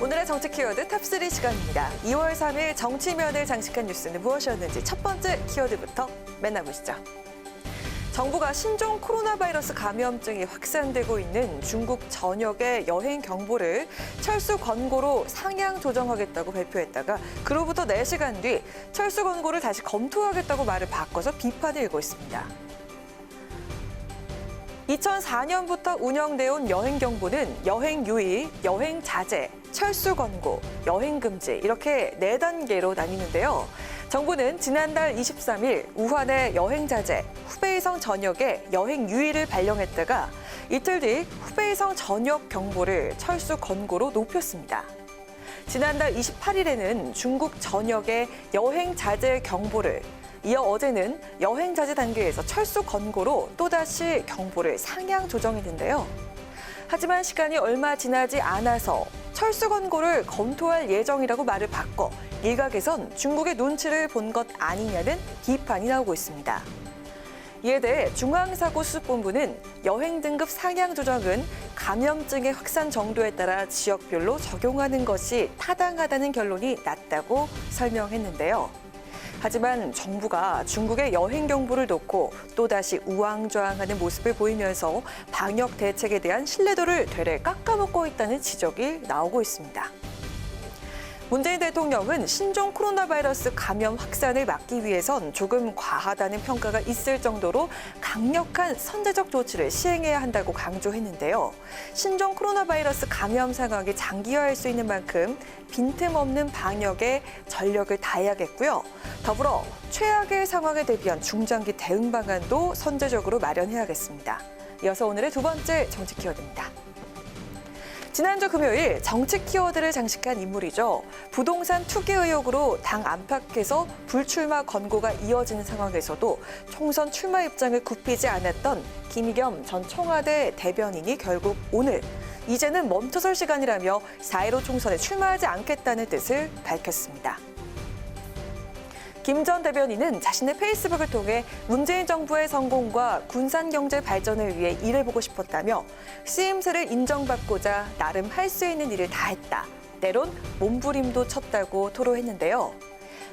오늘의 정치 키워드 탑3 시간입니다. 2월 3일 정치면을 장식한 뉴스는 무엇이었는지 첫 번째 키워드부터 만나보시죠. 정부가 신종 코로나 바이러스 감염증이 확산되고 있는 중국 전역의 여행 경보를 철수 권고로 상향 조정하겠다고 발표했다가 그로부터 4시간 뒤 철수 권고를 다시 검토하겠다고 말을 바꿔서 비판이 일고 있습니다. 2004년부터 운영돼 온 여행 경보는 여행 유의, 여행 자제, 철수 권고, 여행 금지 이렇게 4단계로 나뉘는데요. 정부는 지난달 23일 우한의 여행 자제, 후베이성 전역에 여행 유의를 발령했다가 이틀 뒤 후베이성 전역 경보를 철수 권고로 높였습니다. 지난달 28일에는 중국 전역에 여행 자제 경보를, 이어 어제는 여행 자제 단계에서 철수 권고로 또다시 경보를 상향 조정했는데요. 하지만 시간이 얼마 지나지 않아서 철수 권고를 검토할 예정이라고 말을 바꿔 일각에선 중국의 눈치를 본 것 아니냐는 비판이 나오고 있습니다. 이에 대해 중앙사고수습본부는 여행 등급 상향 조정은 감염증의 확산 정도에 따라 지역별로 적용하는 것이 타당하다는 결론이 났다고 설명했는데요. 하지만 정부가 중국의 여행 경보를 놓고 또다시 우왕좌왕하는 모습을 보이면서 방역 대책에 대한 신뢰도를 되레 깎아먹고 있다는 지적이 나오고 있습니다. 문재인 대통령은 신종 코로나 바이러스 감염 확산을 막기 위해선 조금 과하다는 평가가 있을 정도로 강력한 선제적 조치를 시행해야 한다고 강조했는데요. 신종 코로나 바이러스 감염 상황이 장기화할 수 있는 만큼 빈틈없는 방역에 전력을 다해야겠고요. 더불어 최악의 상황에 대비한 중장기 대응 방안도 선제적으로 마련해야겠습니다. 이어서 오늘의 두 번째 정치 키워드입니다. 지난주 금요일 정치 키워드를 장식한 인물이죠. 부동산 투기 의혹으로 당 안팎에서 불출마 권고가 이어지는 상황에서도 총선 출마 입장을 굽히지 않았던 김의겸 전 청와대 대변인이 결국 오늘 이제는 멈춰설 시간이라며 4.15 총선에 출마하지 않겠다는 뜻을 밝혔습니다. 김 전 대변인은 자신의 페이스북을 통해 문재인 정부의 성공과 군산 경제 발전을 위해 일해보고 싶었다며 쓰임새를 인정받고자 나름 할 수 있는 일을 다 했다. 때론 몸부림도 쳤다고 토로했는데요.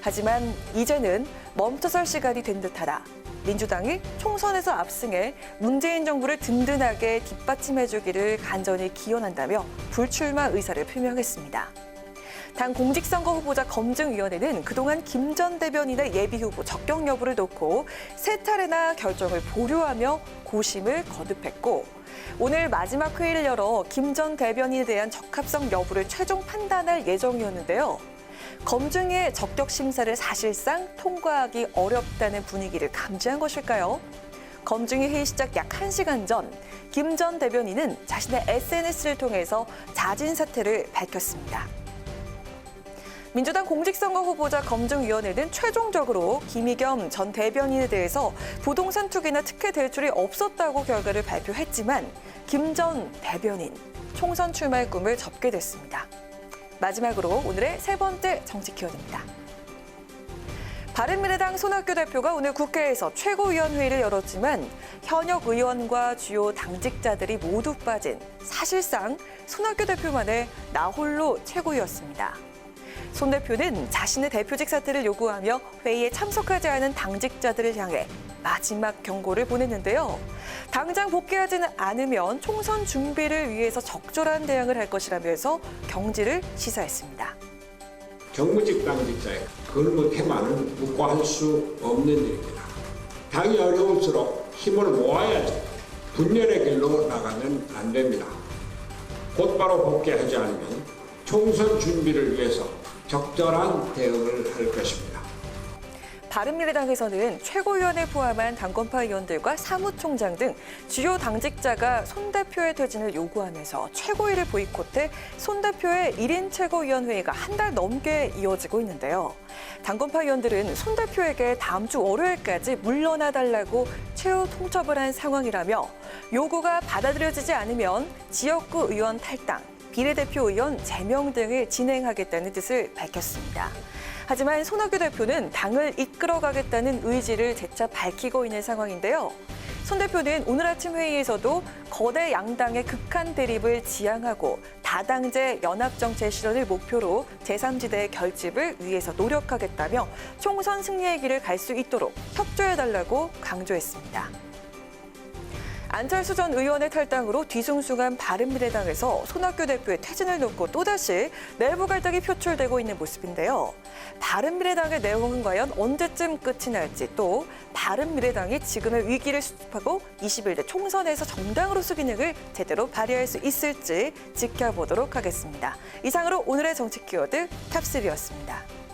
하지만 이제는 멈춰설 시간이 된 듯하다. 민주당이 총선에서 압승해 문재인 정부를 든든하게 뒷받침해주기를 간절히 기원한다며 불출마 의사를 표명했습니다. 당 공직선거 후보자 검증위원회는 그동안 김 전 대변인의 예비후보 적격 여부를 놓고 3차례나 결정을 보류하며 고심을 거듭했고 오늘 마지막 회의를 열어 김 전 대변인에 대한 적합성 여부를 최종 판단할 예정이었는데요. 검증의 적격 심사를 사실상 통과하기 어렵다는 분위기를 감지한 것일까요? 검증위 회의 시작 약 1시간 전 김 전 대변인은 자신의 SNS를 통해서 자진 사퇴를 밝혔습니다. 민주당 공직선거 후보자 검증위원회는 최종적으로 김의겸 전 대변인에 대해서 부동산 투기나 특혜 대출이 없었다고 결과를 발표했지만 김 전 대변인 총선 출마의 꿈을 접게 됐습니다. 마지막으로 오늘의 세 번째 정치 키워드입니다. 바른미래당 손학규 대표가 오늘 국회에서 최고위원회의를 열었지만 현역 의원과 주요 당직자들이 모두 빠진 사실상 손학규 대표만의 나홀로 최고위였습니다. 손 대표는 자신의 대표직 사퇴를 요구하며 회의에 참석하지 않은 당직자들을 향해 마지막 경고를 보냈는데요. 당장 복귀하지는 않으면 총선 준비를 위해서 적절한 대응을 할 것이라면서 경지를 시사했습니다. 정무직 당직자의 근무 태만은 묵과할 수 없는 일입니다. 당이 어려울수록 힘을 모아야지 분열의 길로 나가면 안 됩니다. 곧바로 복귀하지 않으면 총선 준비를 위해서 적절한 대응을 할 것입니다. 바른미래당에서는 최고위원을 포함한 당권파 의원들과 사무총장 등 주요 당직자가 손 대표의 퇴진을 요구하면서 최고위를 보이콧해 손 대표의 1인 최고위원회의가 한 달 넘게 이어지고 있는데요. 당권파 의원들은 손 대표에게 다음 주 월요일까지 물러나 달라고 최후 통첩을 한 상황이라며 요구가 받아들여지지 않으면 지역구 의원 탈당, 비례대표 의원 제명 등을 진행하겠다는 뜻을 밝혔습니다. 하지만 손학규 대표는 당을 이끌어가겠다는 의지를 재차 밝히고 있는 상황인데요. 손 대표는 오늘 아침 회의에서도 거대 양당의 극한 대립을 지향하고 다당제 연합정책 실현을 목표로 제3지대의 결집을 위해서 노력하겠다며 총선 승리의 길을 갈 수 있도록 협조해달라고 강조했습니다. 안철수 전 의원의 탈당으로 뒤숭숭한 바른미래당에서 손학규 대표의 퇴진을 놓고 또다시 내부 갈등이 표출되고 있는 모습인데요. 바른미래당의 내용은 과연 언제쯤 끝이 날지, 또 바른미래당이 지금의 위기를 수습하고 21대 총선에서 정당으로서 기능을 제대로 발휘할 수 있을지 지켜보도록 하겠습니다. 이상으로 오늘의 정치 키워드 탑3였습니다.